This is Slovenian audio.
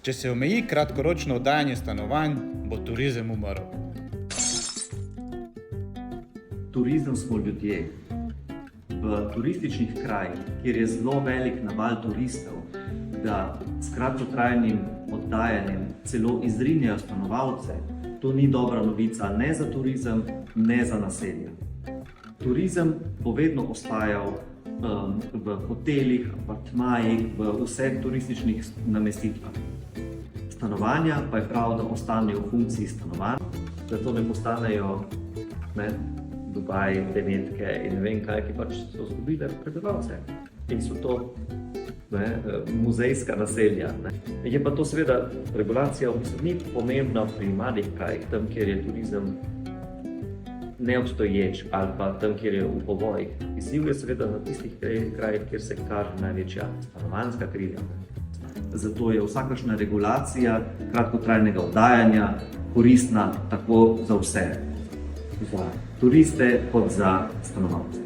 Če se omeji kratkoročno oddajanje stanovanj, bo turizem umrl. Turizem smo ljudje. V turističnih krajih, kjer je zelo velik naval turistov, da s kratkotrajnim oddajanjem celo izrinjajo stanovalce, to ni dobra novica ne za turizem, ne za naselja. Turizem bo vedno ostajal v hotelih, apartmajih, v vseh turističnih namestitvah. Stanovanja pa je prav, da ostanejo v funkciji stanovanj, da to ne postanejo Dubaj, Benetke in ne vem kaj, ki pač so zgubile prebivalce. In so to muzejska naselja. Je pa to seveda regulacija ni pomembna pri malih krajih, tam, kjer je turizem neobstoječ ali pa tam, kjer je v povojih. Izziv je seveda na tistih krajih, kjer se kaže največja stanovanjska kriza. Zato je vsakršna regulacija kratkotrajnega oddajanja koristna tako za vse. Za turiste kot za stanovalce.